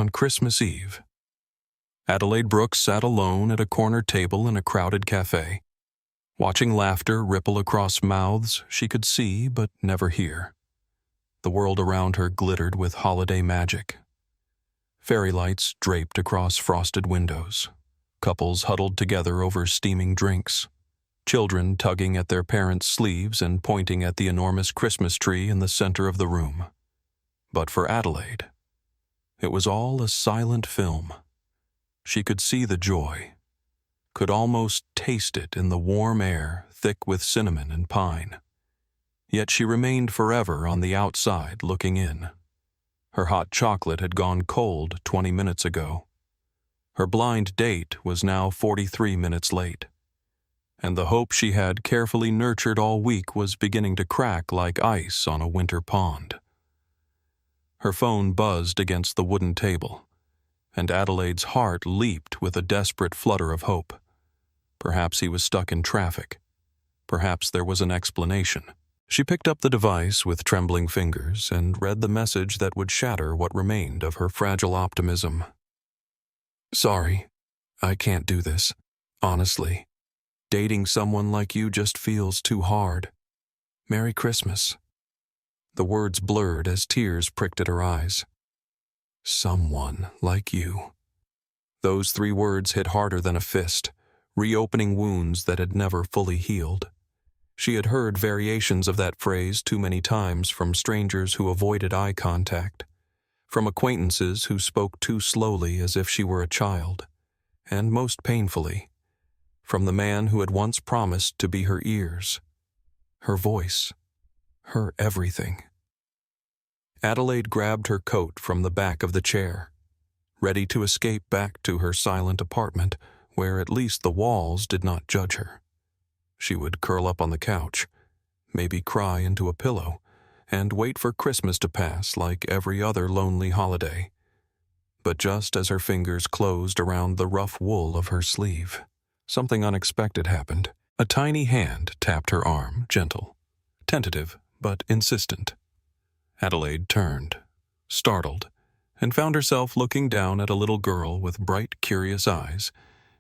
on Christmas Eve. Adelaide Brooks sat alone at a corner table in a crowded café, watching laughter ripple across mouths she could see but never hear. The world around her glittered with holiday magic. Fairy lights draped across frosted windows, couples huddled together over steaming drinks, children tugging at their parents' sleeves and pointing at the enormous Christmas tree in the center of the room. But for Adelaide, it was all a silent film. She could see the joy, could almost taste it in the warm air thick with cinnamon and pine. Yet she remained forever on the outside looking in. Her hot chocolate had gone cold 20 minutes ago. Her blind date was now 43 minutes late. And the hope she had carefully nurtured all week was beginning to crack like ice on a winter pond. Her phone buzzed against the wooden table, and Adelaide's heart leaped with a desperate flutter of hope. Perhaps he was stuck in traffic. Perhaps there was an explanation. She picked up the device with trembling fingers and read the message that would shatter what remained of her fragile optimism. "Sorry, I can't do this. Honestly. Dating someone like you just feels too hard. Merry Christmas." The words blurred as tears pricked at her eyes. Someone like you. Those 3 words hit harder than a fist, reopening wounds that had never fully healed. She had heard variations of that phrase too many times from strangers who avoided eye contact, from acquaintances who spoke too slowly as if she were a child, and most painfully, from the man who had once promised to be her ears, her voice, her everything. Adelaide grabbed her coat from the back of the chair, ready to escape back to her silent apartment, where at least the walls did not judge her. She would curl up on the couch, maybe cry into a pillow, and wait for Christmas to pass like every other lonely holiday. But just as her fingers closed around the rough wool of her sleeve, something unexpected happened. A tiny hand tapped her arm, gentle, tentative, but insistent. Adelaide turned, startled, and found herself looking down at a little girl with bright, curious eyes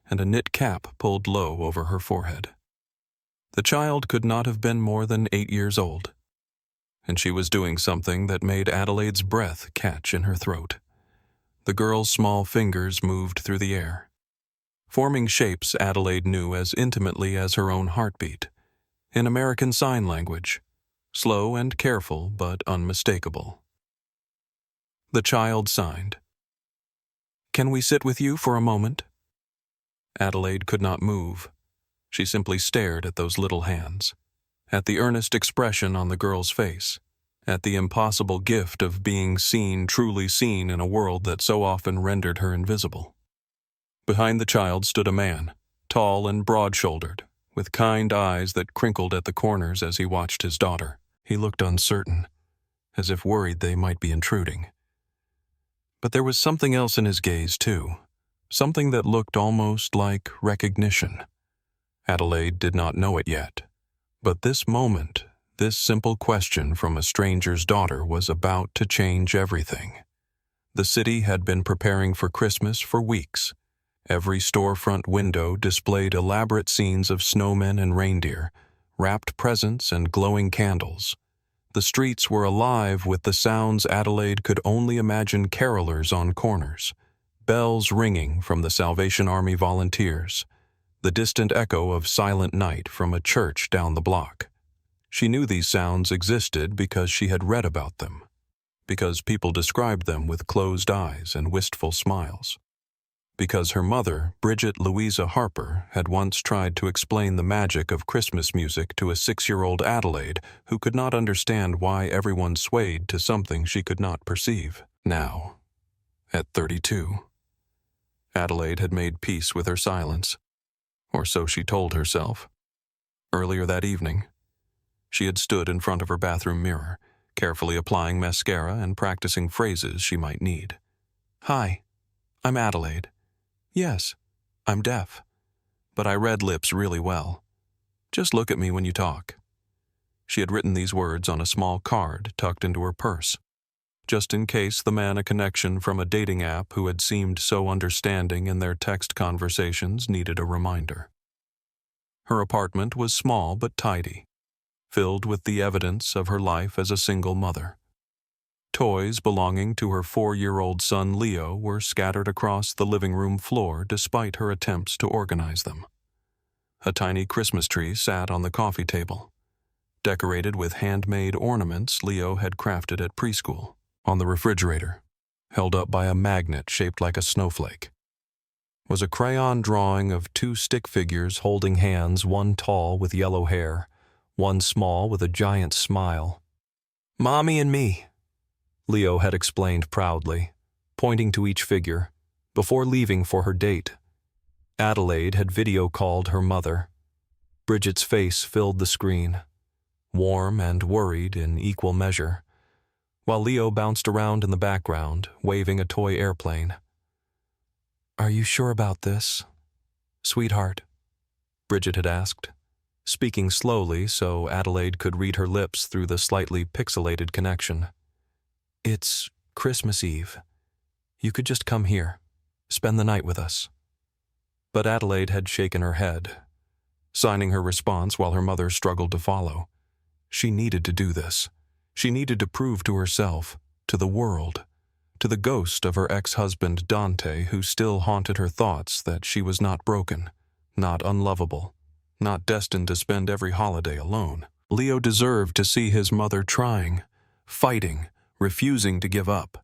and a knit cap pulled low over her forehead. The child could not have been more than 8 years old, and she was doing something that made Adelaide's breath catch in her throat. The girl's small fingers moved through the air, forming shapes Adelaide knew as intimately as her own heartbeat, in American Sign Language, slow and careful but unmistakable. The child signed. "Can we sit with you for a moment?" Adelaide could not move. She simply stared at those little hands, at the earnest expression on the girl's face, at the impossible gift of being seen, truly seen in a world that so often rendered her invisible. Behind the child stood a man, tall and broad-shouldered, with kind eyes that crinkled at the corners as he watched his daughter. He looked uncertain, as if worried they might be intruding. But there was something else in his gaze, too, something that looked almost like recognition. Adelaide did not know it yet, but this moment, this simple question from a stranger's daughter was about to change everything. The city had been preparing for Christmas for weeks. Every storefront window displayed elaborate scenes of snowmen and reindeer, wrapped presents and glowing candles. The streets were alive with the sounds Adelaide could only imagine: carolers on corners, bells ringing from the Salvation Army volunteers, the distant echo of Silent Night from a church down the block. She knew these sounds existed because she had read about them, because people described them with closed eyes and wistful smiles, because her mother, Bridget Louisa Harper, had once tried to explain the magic of Christmas music to a 6-year-old Adelaide who could not understand why everyone swayed to something she could not perceive. Now, at 32, Adelaide had made peace with her silence. Or so she told herself. Earlier that evening, she had stood in front of her bathroom mirror, carefully applying mascara and practicing phrases she might need. "Hi, I'm Adelaide. Yes, I'm deaf, but I read lips really well. Just look at me when you talk." She had written these words on a small card tucked into her purse. just in case the man a connection from a dating app who had seemed so understanding in their text conversations needed a reminder. Her apartment was small but tidy, filled with the evidence of her life as a single mother. Toys belonging to her 4-year-old son Leo were scattered across the living room floor despite her attempts to organize them. A tiny Christmas tree sat on the coffee table, decorated with handmade ornaments Leo had crafted at preschool. On the refrigerator, held up by a magnet shaped like a snowflake, was a crayon drawing of 2 stick figures holding hands, one tall with yellow hair, one small with a giant smile. "Mommy and me," Leo had explained proudly, pointing to each figure, before leaving for her date. Adelaide had video called her mother. Bridget's face filled the screen, warm and worried in equal measure, while Leo bounced around in the background, waving a toy airplane. "Are you sure about this, sweetheart?" Bridget had asked, speaking slowly so Adelaide could read her lips through the slightly pixelated connection. "It's Christmas Eve. You could just come here, spend the night with us." But Adelaide had shaken her head, signing her response while her mother struggled to follow. She needed to do this. She needed to prove to herself, to the world, to the ghost of her ex-husband Dante, who still haunted her thoughts, that she was not broken, not unlovable, not destined to spend every holiday alone. Leo deserved to see his mother trying, fighting, refusing to give up.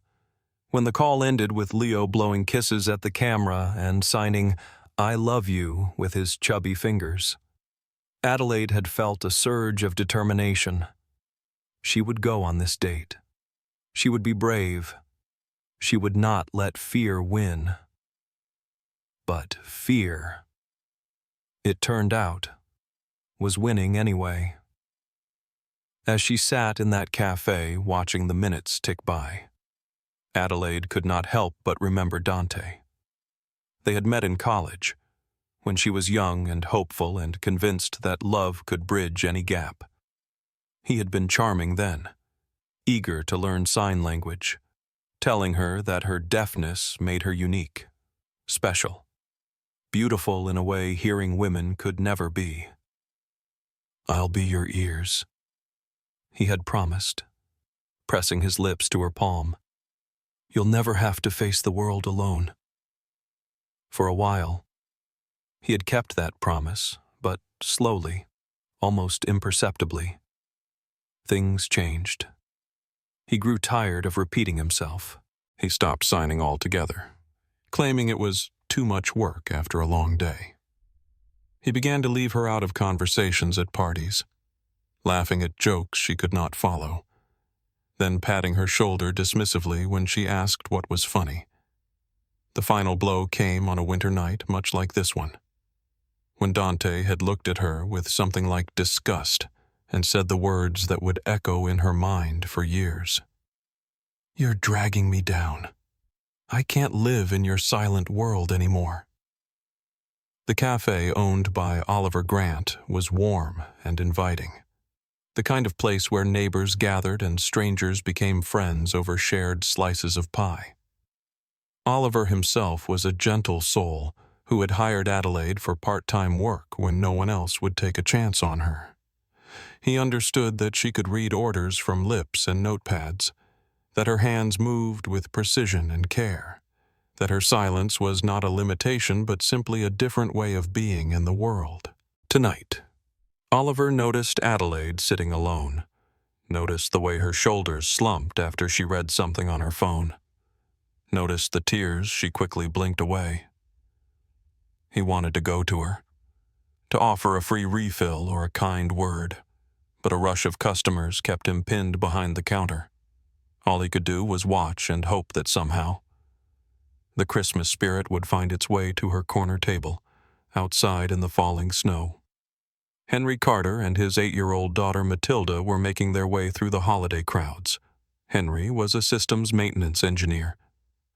When the call ended with Leo blowing kisses at the camera and signing "I love you" with his chubby fingers, Adelaide had felt a surge of determination. She would go on this date. She would be brave. She would not let fear win. But fear, it turned out, was winning anyway. As she sat in that café watching the minutes tick by, Adelaide could not help but remember Dante. They had met in college, when she was young and hopeful and convinced that love could bridge any gap. He had been charming then, eager to learn sign language, telling her that her deafness made her unique, special, beautiful in a way hearing women could never be. "I'll be your ears," he had promised, pressing his lips to her palm. "You'll never have to face the world alone." For a while, he had kept that promise, but slowly, almost imperceptibly, things changed. He grew tired of repeating himself. He stopped signing altogether, claiming it was too much work after a long day. He began to leave her out of conversations at parties, laughing at jokes she could not follow, then patting her shoulder dismissively when she asked what was funny. The final blow came on a winter night much like this one, when Dante had looked at her with something like disgust and said the words that would echo in her mind for years. "You're dragging me down. I can't live in your silent world anymore." The cafe owned by Oliver Grant was warm and inviting, the kind of place where neighbors gathered and strangers became friends over shared slices of pie. Oliver himself was a gentle soul who had hired Adelaide for part-time work when no one else would take a chance on her. He understood that she could read orders from lips and notepads, that her hands moved with precision and care, that her silence was not a limitation but simply a different way of being in the world. Tonight, Oliver noticed Adelaide sitting alone, noticed the way her shoulders slumped after she read something on her phone, noticed the tears she quickly blinked away. He wanted to go to her, to offer a free refill or a kind word, but a rush of customers kept him pinned behind the counter. All he could do was watch and hope that somehow the Christmas spirit would find its way to her corner table, outside in the falling snow. Henry Carter and his 8-year-old daughter Matilda were making their way through the holiday crowds. Henry was a systems maintenance engineer,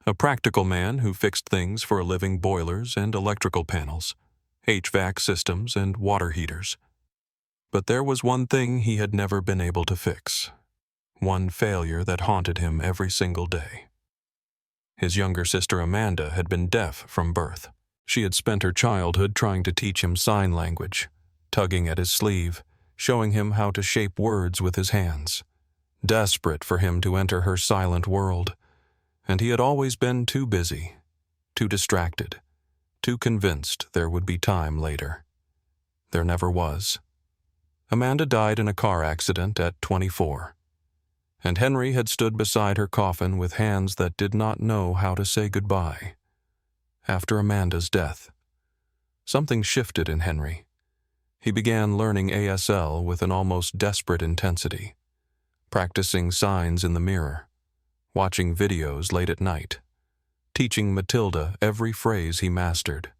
a practical man who fixed things for a living: boilers and electrical panels, HVAC systems and water heaters. But there was one thing he had never been able to fix. one failure that haunted him every single day. His younger sister Amanda had been deaf from birth. She had spent her childhood trying to teach him sign language, tugging at his sleeve, showing him how to shape words with his hands, desperate for him to enter her silent world. And he had always been too busy, too distracted, too convinced there would be time later. There never was. Amanda died in a car accident at 24, and Henry had stood beside her coffin with hands that did not know how to say goodbye. After Amanda's death, something shifted in Henry. He began learning ASL with an almost desperate intensity, practicing signs in the mirror, watching videos late at night, teaching Matilda every phrase he mastered.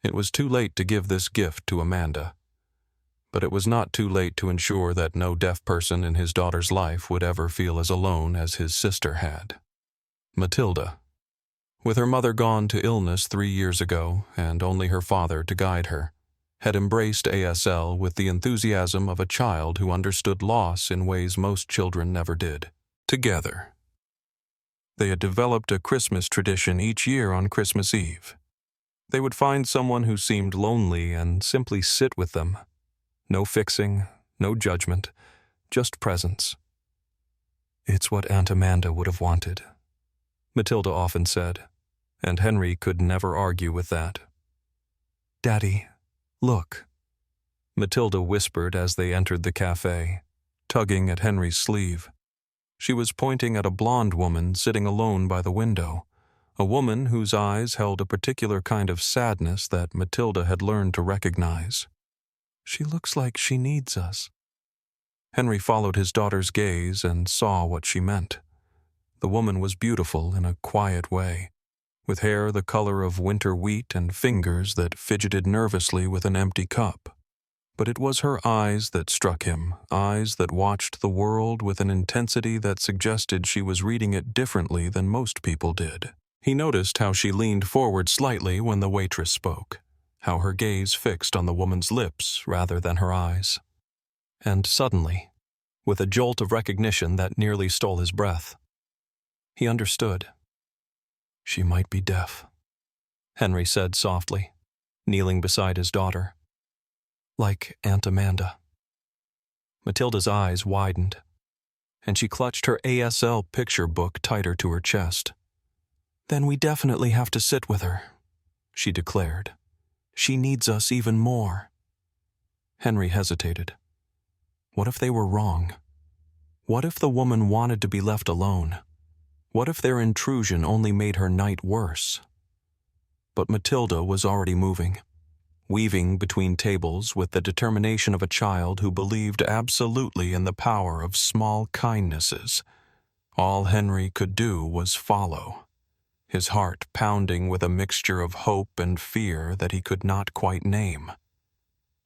It was too late to give this gift to Amanda, but it was not too late to ensure that no deaf person in his daughter's life would ever feel as alone as his sister had. Matilda. With her mother gone to illness 3 years ago and only her father to guide her, had embraced ASL with the enthusiasm of a child who understood loss in ways most children never did. Together, they had developed a Christmas tradition each year on Christmas Eve. They would find someone who seemed lonely and simply sit with them. No fixing, no judgment, just presence. "It's what Aunt Amanda would have wanted," Matilda often said, and Henry could never argue with that. "Daddy, look," Matilda whispered as they entered the café, tugging at Henry's sleeve. She was pointing at a blonde woman sitting alone by the window, a woman whose eyes held a particular kind of sadness that Matilda had learned to recognize. "She looks like she needs us." Henry followed his daughter's gaze and saw what she meant. The woman was beautiful in a quiet way, with hair the color of winter wheat and fingers that fidgeted nervously with an empty cup. But it was her eyes that struck him, eyes that watched the world with an intensity that suggested she was reading it differently than most people did. He noticed how she leaned forward slightly when the waitress spoke, how her gaze fixed on the woman's lips rather than her eyes. And suddenly, with a jolt of recognition that nearly stole his breath, he understood. "She might be deaf," Henry said softly, kneeling beside his daughter. "Like Aunt Amanda." Matilda's eyes widened, and she clutched her ASL picture book tighter to her chest. "Then we definitely have to sit with her," she declared. "She needs us even more." Henry hesitated. What if they were wrong? What if the woman wanted to be left alone? What if their intrusion only made her night worse? But Matilda was already moving, weaving between tables with the determination of a child who believed absolutely in the power of small kindnesses. All Henry could do was follow, his heart pounding with a mixture of hope and fear that he could not quite name.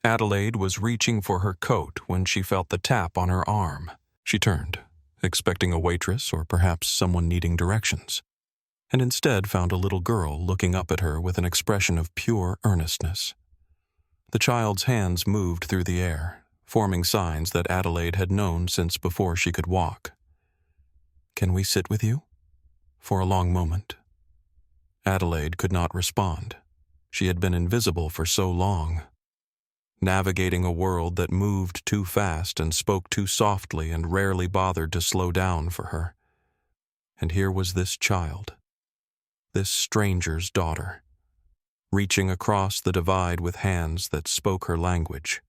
Adelaide was reaching for her coat when she felt the tap on her arm. She turned, expecting a waitress or perhaps someone needing directions, and instead found a little girl looking up at her with an expression of pure earnestness. The child's hands moved through the air, forming signs that Adelaide had known since before she could walk. "Can we sit with you?" For a long moment. Adelaide could not respond. She had been invisible for so long, navigating a world that moved too fast and spoke too softly and rarely bothered to slow down for her. And here was this child, this stranger's daughter, reaching across the divide with hands that spoke her language.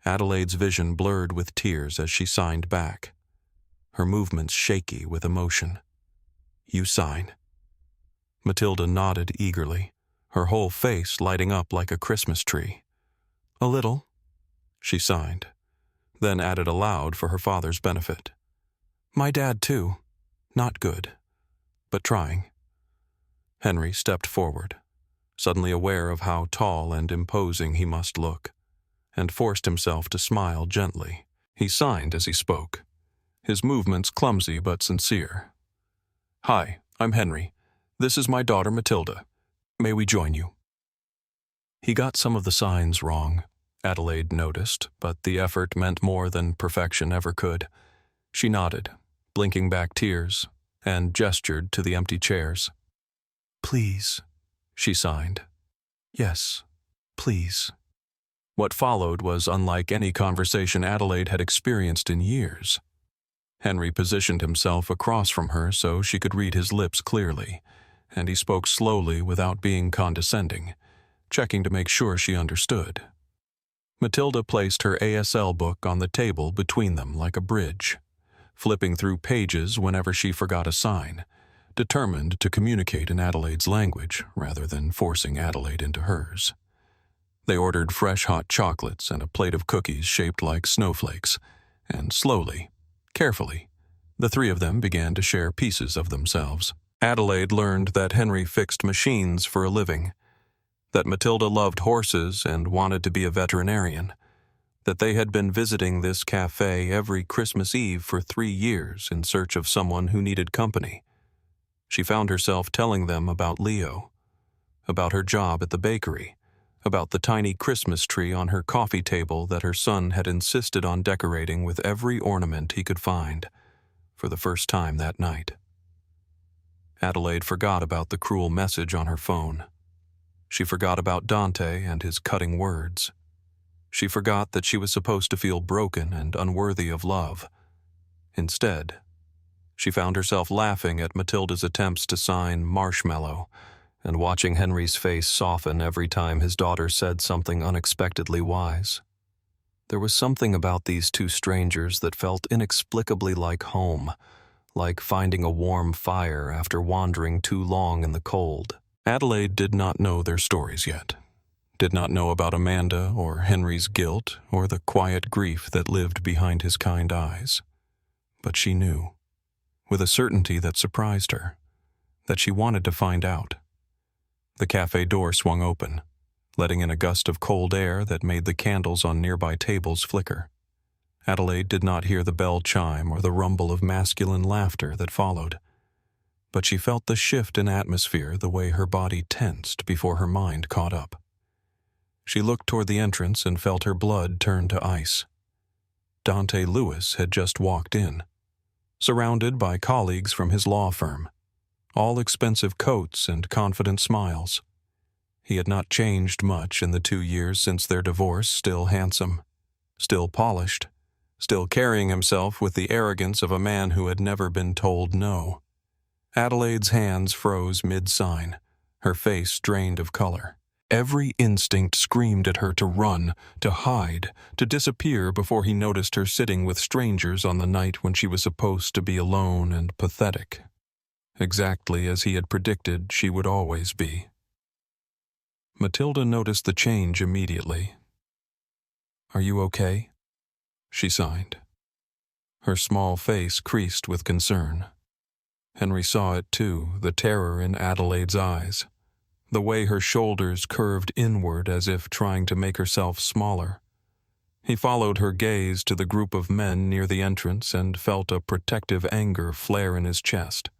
Adelaide's vision blurred with tears as she signed back, her movements shaky with emotion. "You sign." Matilda nodded eagerly, her whole face lighting up like a Christmas tree. "A little," she signed, then added aloud for her father's benefit. "My dad, too. Not good, but trying." Henry stepped forward, suddenly aware of how tall and imposing he must look, and forced himself to smile gently. He signed as he spoke, his movements clumsy but sincere. "Hi, I'm Henry. This is my daughter Matilda. May we join you?" He got some of the signs wrong, Adelaide noticed, but the effort meant more than perfection ever could. She nodded, blinking back tears, and gestured to the empty chairs. "Please," she signed. "Yes, please." What followed was unlike any conversation Adelaide had experienced in years. Henry positioned himself across from her so she could read his lips clearly, and he spoke slowly without being condescending, checking to make sure she understood. Matilda placed her ASL book on the table between them like a bridge, flipping through pages whenever she forgot a sign, determined to communicate in Adelaide's language rather than forcing Adelaide into hers. They ordered fresh hot chocolates and a plate of cookies shaped like snowflakes, and slowly, carefully, the three of them began to share pieces of themselves. Adelaide learned that Henry fixed machines for a living, that Matilda loved horses and wanted to be a veterinarian, that they had been visiting this café every Christmas Eve for 3 years in search of someone who needed company. She found herself telling them about Leo, about her job at the bakery, about the tiny Christmas tree on her coffee table that her son had insisted on decorating with every ornament he could find, for the first time that night. Adelaide forgot about the cruel message on her phone. She forgot about Dante and his cutting words. She forgot that she was supposed to feel broken and unworthy of love. Instead, she found herself laughing at Matilda's attempts to sign marshmallow and watching Henry's face soften every time his daughter said something unexpectedly wise. There was something about these two strangers that felt inexplicably like home, like finding a warm fire after wandering too long in the cold. Adelaide did not know their stories yet, did not know about Amanda or Henry's guilt or the quiet grief that lived behind his kind eyes. But she knew, with a certainty that surprised her, that she wanted to find out. The cafe door swung open, letting in a gust of cold air that made the candles on nearby tables flicker. Adelaide did not hear the bell chime or the rumble of masculine laughter that followed, but she felt the shift in atmosphere the way her body tensed before her mind caught up. She looked toward the entrance and felt her blood turn to ice. Dante Lewis had just walked in, surrounded by colleagues from his law firm, all expensive coats and confident smiles. He had not changed much in the 2 years since their divorce, still handsome, still polished, still carrying himself with the arrogance of a man who had never been told no. Adelaide's hands froze mid-sign, her face drained of color. Every instinct screamed at her to run, to hide, to disappear before he noticed her sitting with strangers on the night when she was supposed to be alone and pathetic. Exactly as he had predicted she would always be. Matilda noticed the change immediately. "Are you okay?" she signed. Her small face creased with concern. Henry saw it too, the terror in Adelaide's eyes, the way her shoulders curved inward as if trying to make herself smaller. He followed her gaze to the group of men near the entrance and felt a protective anger flare in his chest.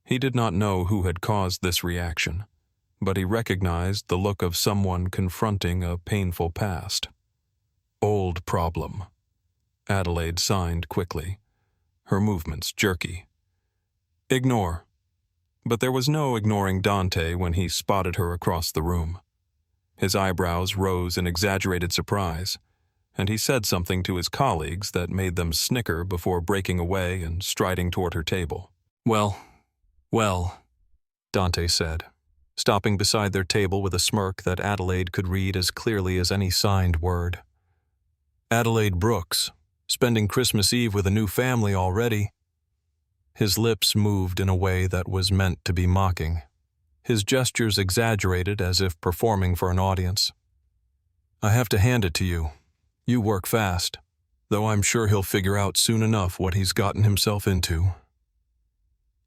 He did not know who had caused this reaction, but he recognized the look of someone confronting a painful past. "Old problem," Adelaide signed quickly, her movements jerky. "Ignore." But there was no ignoring Dante when he spotted her across the room. His eyebrows rose in exaggerated surprise, and he said something to his colleagues that made them snicker before breaking away and striding toward her table. Well, Dante said, stopping beside their table with a smirk that Adelaide could read as clearly as any signed word. "Adelaide Brooks, spending Christmas Eve with a new family already." His lips moved in a way that was meant to be mocking, his gestures exaggerated as if performing for an audience. "I have to hand it to you. You work fast, though I'm sure he'll figure out soon enough what he's gotten himself into."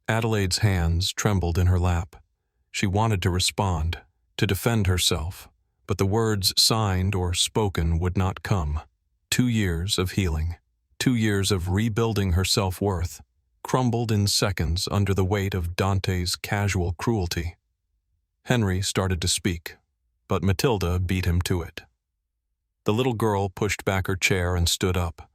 Adelaide's hands trembled in her lap. She wanted to respond, to defend herself, but the words signed or spoken would not come. 2 years of healing, 2 years of rebuilding her self-worth, crumbled in seconds under the weight of Dante's casual cruelty. Henry started to speak, but Matilda beat him to it. The little girl pushed back her chair and stood up,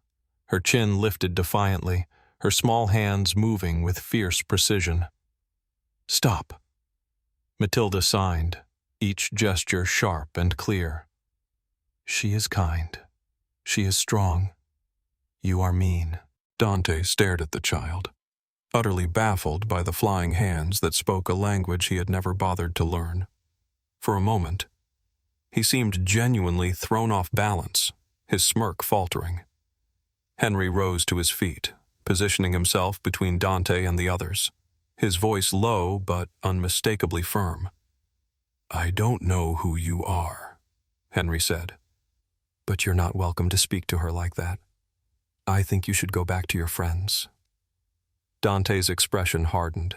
her chin lifted defiantly, her small hands moving with fierce precision. "Stop." Matilda signed, each gesture sharp and clear. "She is kind. She is strong. You are mean." Dante stared at the child, utterly baffled by the flying hands that spoke a language he had never bothered to learn. For a moment, he seemed genuinely thrown off balance, his smirk faltering. Henry rose to his feet, positioning himself between Dante and the others, his voice low but unmistakably firm. "I don't know who you are," Henry said. "But you're not welcome to speak to her like that. I think you should go back to your friends." Dante's expression hardened.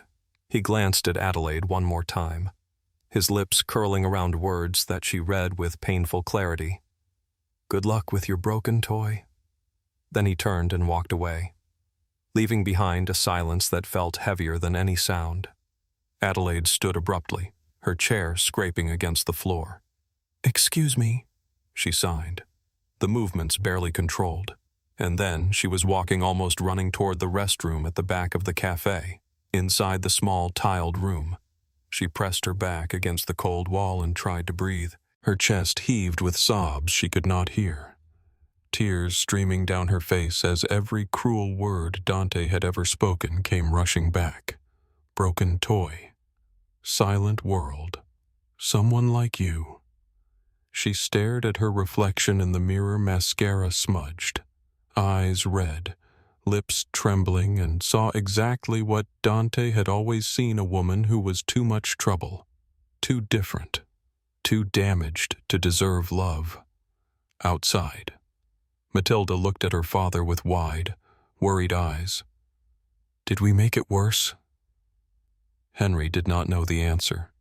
He glanced at Adelaide one more time, his lips curling around words that she read with painful clarity. "Good luck with your broken toy." Then he turned and walked away, leaving behind a silence that felt heavier than any sound. Adelaide stood abruptly, her chair scraping against the floor. "Excuse me," she signed, the movements barely controlled. And then she was walking, almost running toward the restroom at the back of the café, inside the small tiled room. She pressed her back against the cold wall and tried to breathe. Her chest heaved with sobs she could not hear, tears streaming down her face as every cruel word Dante had ever spoken came rushing back. Broken toy. Silent world. Someone like you. She stared at her reflection in the mirror, mascara smudged, eyes red, lips trembling, and saw exactly what Dante had always seen: a woman who was too much trouble, too different, too damaged to deserve love. Outside, Matilda looked at her father with wide, worried eyes. "Did we make it worse?" Henry did not know the answer.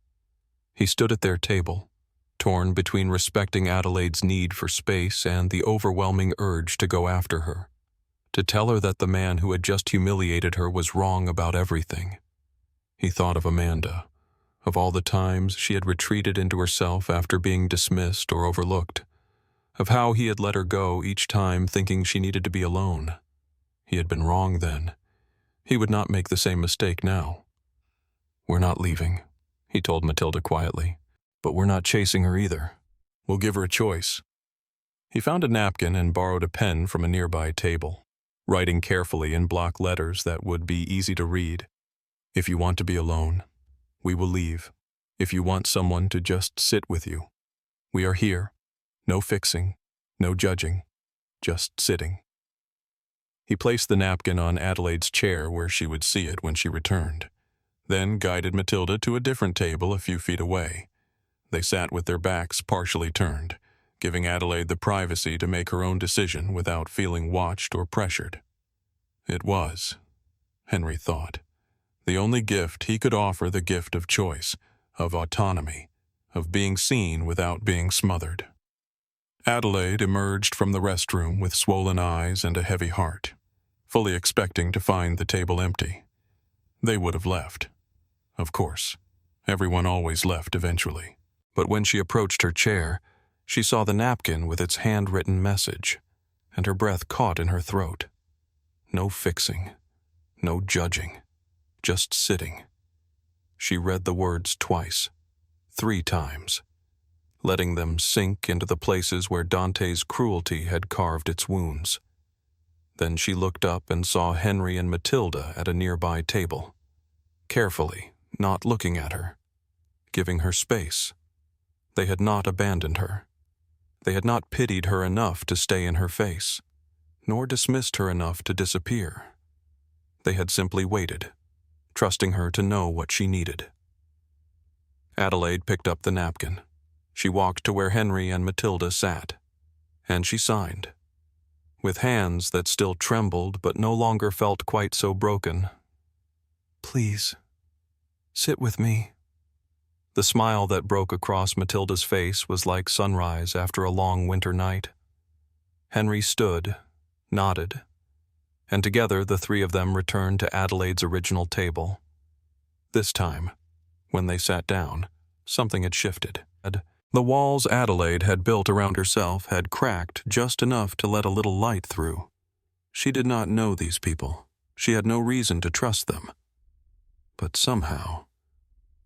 He stood at their table, torn between respecting Adelaide's need for space and the overwhelming urge to go after her, to tell her that the man who had just humiliated her was wrong about everything. He thought of Amanda, of all the times she had retreated into herself after being dismissed or overlooked, of how he had let her go each time thinking she needed to be alone. He had been wrong then. He would not make the same mistake now. "We're not leaving," he told Matilda quietly. "But we're not chasing her either. We'll give her a choice." He found a napkin and borrowed a pen from a nearby table, writing carefully in block letters that would be easy to read. "If you want to be alone, we will leave. If you want someone to just sit with you, we are here. No fixing, no judging, just sitting." He placed the napkin on Adelaide's chair where she would see it when she returned, then guided Matilda to a different table a few feet away. They sat with their backs partially turned, giving Adelaide the privacy to make her own decision without feeling watched or pressured. It was, Henry thought, the only gift he could offer: the gift of choice, of autonomy, of being seen without being smothered. Adelaide emerged from the restroom with swollen eyes and a heavy heart, fully expecting to find the table empty. They would have left. Of course, everyone always left eventually. But when she approached her chair, she saw the napkin with its handwritten message, and her breath caught in her throat. No fixing, no judging, just sitting. She read the words twice, 3 times, letting them sink into the places where Dante's cruelty had carved its wounds. Then she looked up and saw Henry and Matilda at a nearby table, carefully, not looking at her, giving her space. They had not abandoned her. They had not pitied her enough to stay in her face, nor dismissed her enough to disappear. They had simply waited, trusting her to know what she needed. Adelaide picked up the napkin. She walked to where Henry and Matilda sat, and she signed. With hands that still trembled but no longer felt quite so broken. "Please, sit with me." The smile that broke across Matilda's face was like sunrise after a long winter night. Henry stood, nodded, and together the 3 of them returned to Adelaide's original table. This time, when they sat down, something had shifted. The walls Adelaide had built around herself had cracked just enough to let a little light through. She did not know these people. She had no reason to trust them. But somehow,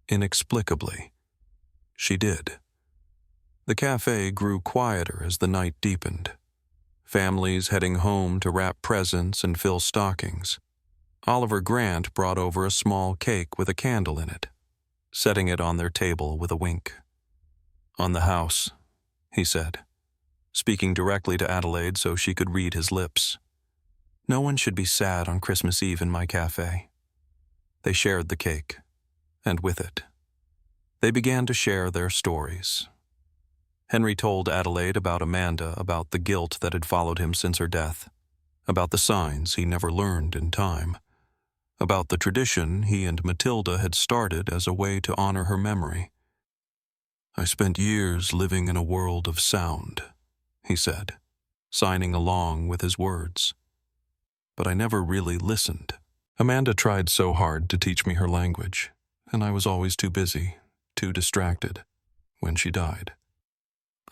inexplicably, she did. The cafe grew quieter as the night deepened. Families heading home to wrap presents and fill stockings. Oliver Grant brought over a small cake with a candle in it, setting it on their table with a wink. "On the house," he said, speaking directly to Adelaide so she could read his lips. "No one should be sad on Christmas Eve in my cafe." They shared the cake, and with it, they began to share their stories. Henry told Adelaide about Amanda, about the guilt that had followed him since her death, about the signs he never learned in time, about the tradition he and Matilda had started as a way to honor her memory. "I spent years living in a world of sound," he said, signing along with his words. "But I never really listened. Amanda tried so hard to teach me her language, and I was always too busy, too distracted, when she died.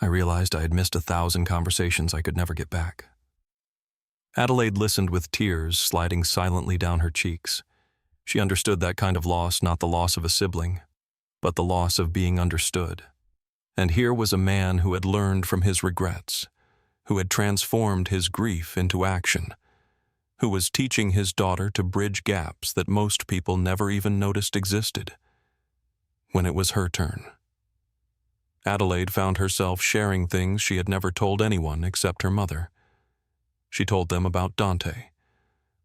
I realized I had missed 1,000 conversations I could never get back." Adelaide listened with tears sliding silently down her cheeks. She understood that kind of loss, not the loss of a sibling, but the loss of being understood. And here was a man who had learned from his regrets, who had transformed his grief into action, who was teaching his daughter to bridge gaps that most people never even noticed existed. When it was her turn, Adelaide found herself sharing things she had never told anyone except her mother. She told them about Dante,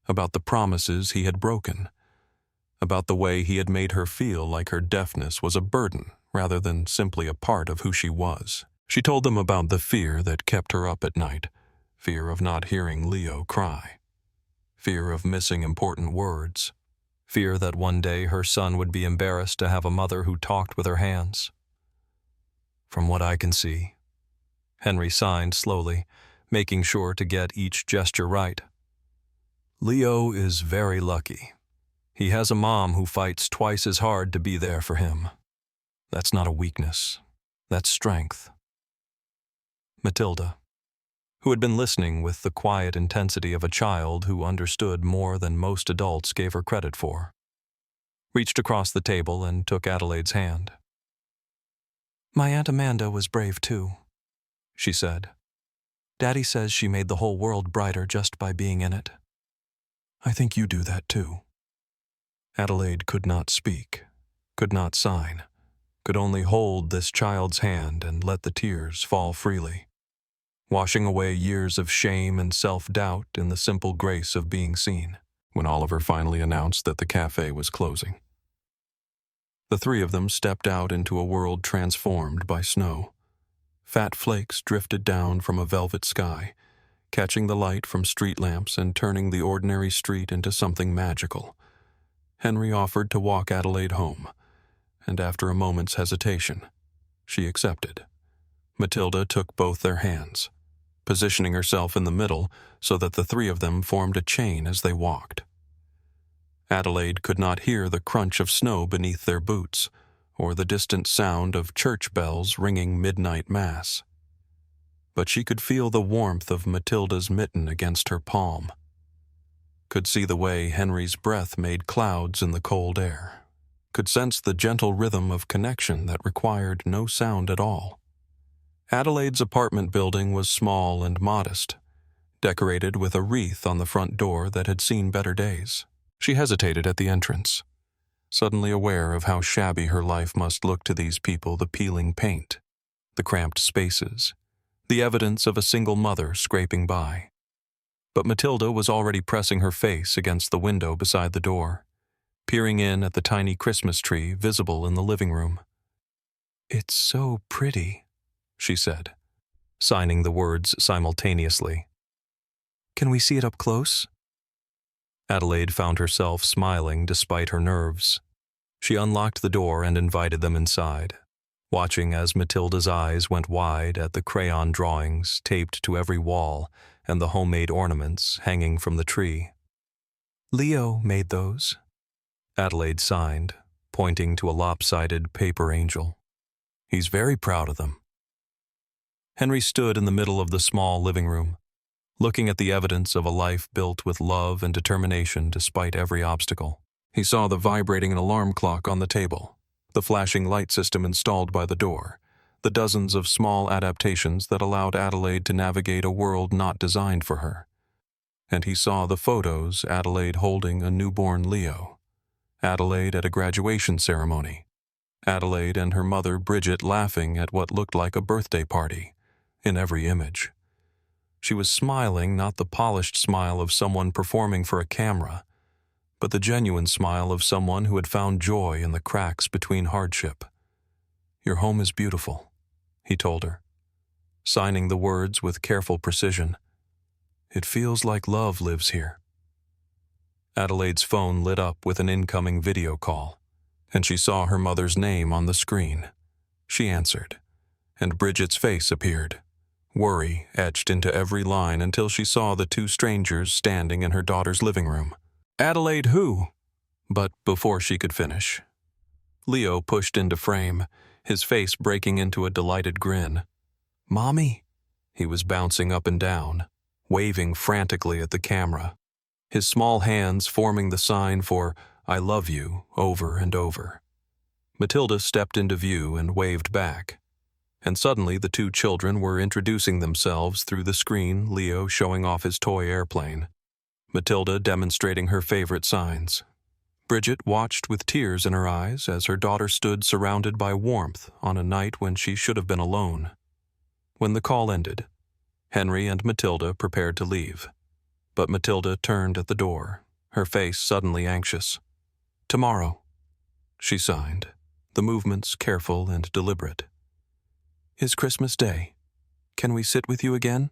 about the promises he had broken, about the way he had made her feel like her deafness was a burden rather than simply a part of who she was. She told them about the fear that kept her up at night, fear of not hearing Leo cry, fear of missing important words, fear that one day her son would be embarrassed to have a mother who talked with her hands. "From what I can see," Henry signed slowly, making sure to get each gesture right, "Leo is very lucky. He has a mom who fights twice as hard to be there for him. That's not a weakness. That's strength." Matilda, who had been listening with the quiet intensity of a child who understood more than most adults gave her credit for, reached across the table and took Adelaide's hand. "My Aunt Amanda was brave too," she said. "Daddy says she made the whole world brighter just by being in it. I think you do that too." Adelaide could not speak, could not sign, could only hold this child's hand and let the tears fall freely, washing away years of shame and self-doubt in the simple grace of being seen, when Oliver finally announced that the cafe was closing. The three of them stepped out into a world transformed by snow. Fat flakes drifted down from a velvet sky, catching the light from street lamps and turning the ordinary street into something magical. Henry offered to walk Adelaide home, and after a moment's hesitation, she accepted. Matilda took both their hands, positioning herself in the middle so that the three of them formed a chain as they walked. Adelaide could not hear the crunch of snow beneath their boots, or the distant sound of church bells ringing midnight mass. But she could feel the warmth of Matilda's mitten against her palm, could see the way Henry's breath made clouds in the cold air, could sense the gentle rhythm of connection that required no sound at all. Adelaide's apartment building was small and modest, decorated with a wreath on the front door that had seen better days. She hesitated at the entrance, suddenly aware of how shabby her life must look to these people, the peeling paint, the cramped spaces, the evidence of a single mother scraping by. But Matilda was already pressing her face against the window beside the door, peering in at the tiny Christmas tree visible in the living room. "It's so pretty," she said, signing the words simultaneously. "Can we see it up close?" Adelaide found herself smiling despite her nerves. She unlocked the door and invited them inside, watching as Matilda's eyes went wide at the crayon drawings taped to every wall and the homemade ornaments hanging from the tree. "Leo made those," Adelaide signed, pointing to a lopsided paper angel. "He's very proud of them." Henry stood in the middle of the small living room, looking at the evidence of a life built with love and determination despite every obstacle. He saw the vibrating alarm clock on the table, the flashing light system installed by the door, the dozens of small adaptations that allowed Adelaide to navigate a world not designed for her. And he saw the photos, Adelaide holding a newborn Leo, Adelaide at a graduation ceremony, Adelaide and her mother Bridget laughing at what looked like a birthday party, in every image. She was smiling, not the polished smile of someone performing for a camera, but the genuine smile of someone who had found joy in the cracks between hardship. "Your home is beautiful," he told her, signing the words with careful precision. "It feels like love lives here." Adelaide's phone lit up with an incoming video call, and she saw her mother's name on the screen. She answered, and Bridget's face appeared, worry etched into every line until she saw the two strangers standing in her daughter's living room. "Adelaide who?" But before she could finish, Leo pushed into frame, his face breaking into a delighted grin. "Mommy?" He was bouncing up and down, waving frantically at the camera, his small hands forming the sign for "I love you" over and over. Matilda stepped into view and waved back, and suddenly the two children were introducing themselves through the screen, Leo showing off his toy airplane, Matilda demonstrating her favorite signs. Bridget watched with tears in her eyes as her daughter stood surrounded by warmth on a night when she should have been alone. When the call ended, Henry and Matilda prepared to leave, but Matilda turned at the door, her face suddenly anxious. "Tomorrow," she signed, the movements careful and deliberate. "Is Christmas Day. Can we sit with you again?"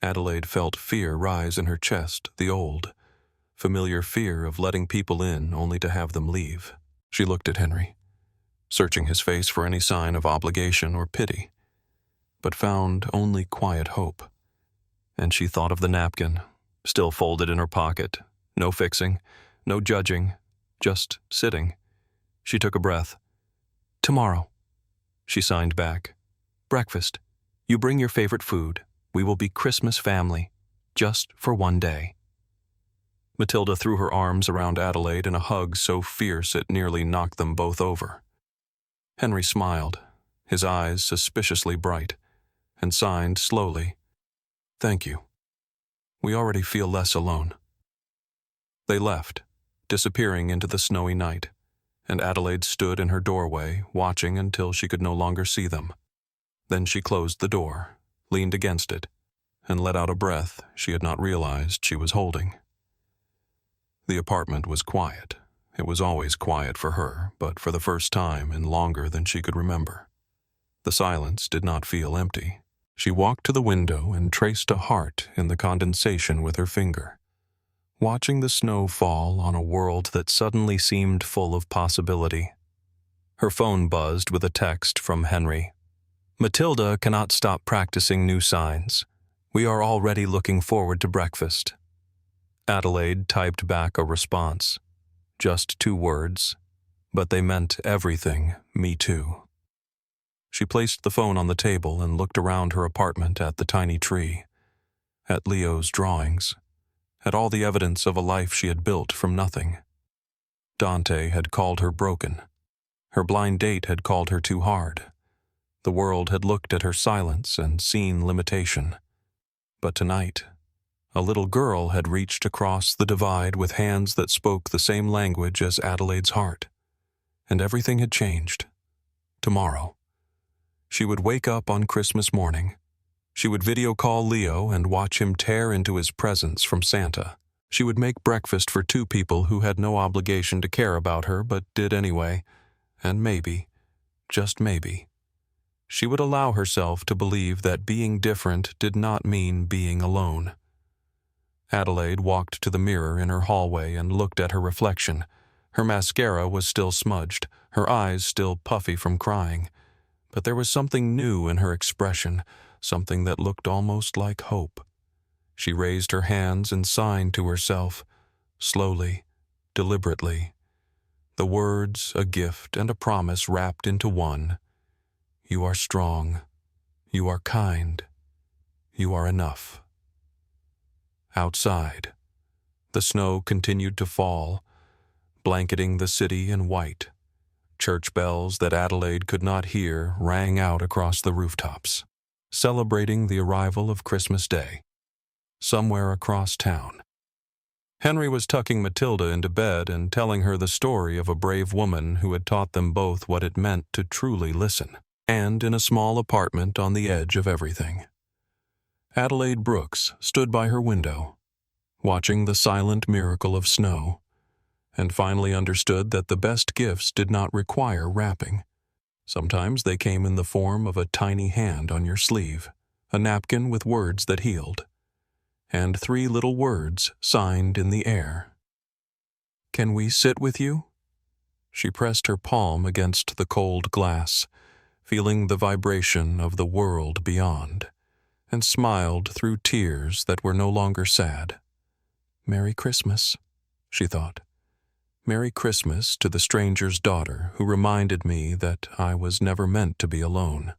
Adelaide felt fear rise in her chest, the old, familiar fear of letting people in only to have them leave. She looked at Henry, searching his face for any sign of obligation or pity, but found only quiet hope. And she thought of the napkin, still folded in her pocket, no fixing, no judging, just sitting. She took a breath. "Tomorrow," she signed back. "Breakfast. You bring your favorite food. We will be Christmas family, just for one day." Matilda threw her arms around Adelaide in a hug so fierce it nearly knocked them both over. Henry smiled, his eyes suspiciously bright, and signed slowly, "Thank you. We already feel less alone." They left, disappearing into the snowy night, and Adelaide stood in her doorway, watching until she could no longer see them. Then she closed the door, leaned against it, and let out a breath she had not realized she was holding. The apartment was quiet. It was always quiet for her, but for the first time in longer than she could remember. The silence did not feel empty. She walked to the window and traced a heart in the condensation with her finger, watching the snow fall on a world that suddenly seemed full of possibility. Her phone buzzed with a text from Henry. "Matilda cannot stop practicing new signs. We are already looking forward to breakfast." Adelaide typed back a response. Just 2 words, but they meant everything, "Me too." She placed the phone on the table and looked around her apartment at the tiny tree, at Leo's drawings, at all the evidence of a life she had built from nothing. Dante had called her broken. Her blind date had called her too hard. The world had looked at her silence and seen limitation. But tonight, a little girl had reached across the divide with hands that spoke the same language as Adelaide's heart. And everything had changed. Tomorrow, she would wake up on Christmas morning. She would video call Leo and watch him tear into his presents from Santa. She would make breakfast for 2 people who had no obligation to care about her but did anyway. And maybe, just maybe, she would allow herself to believe that being different did not mean being alone. Adelaide walked to the mirror in her hallway and looked at her reflection. Her mascara was still smudged, her eyes still puffy from crying. But there was something new in her expression, something that looked almost like hope. She raised her hands and signed to herself, slowly, deliberately. The words, a gift and a promise wrapped into one. You are strong. You are kind. You are enough. Outside, the snow continued to fall, blanketing the city in white. Church bells that Adelaide could not hear rang out across the rooftops, celebrating the arrival of Christmas Day, somewhere across town. Henry was tucking Matilda into bed and telling her the story of a brave woman who had taught them both what it meant to truly listen, and in a small apartment on the edge of everything. Adelaide Brooks stood by her window, watching the silent miracle of snow, and finally understood that the best gifts did not require wrapping. Sometimes they came in the form of a tiny hand on your sleeve, a napkin with words that healed, and 3 little words signed in the air. "Can we sit with you?" She pressed her palm against the cold glass, feeling the vibration of the world beyond, and smiled through tears that were no longer sad. "Merry Christmas," she thought. "Merry Christmas to the stranger's daughter who reminded me that I was never meant to be alone."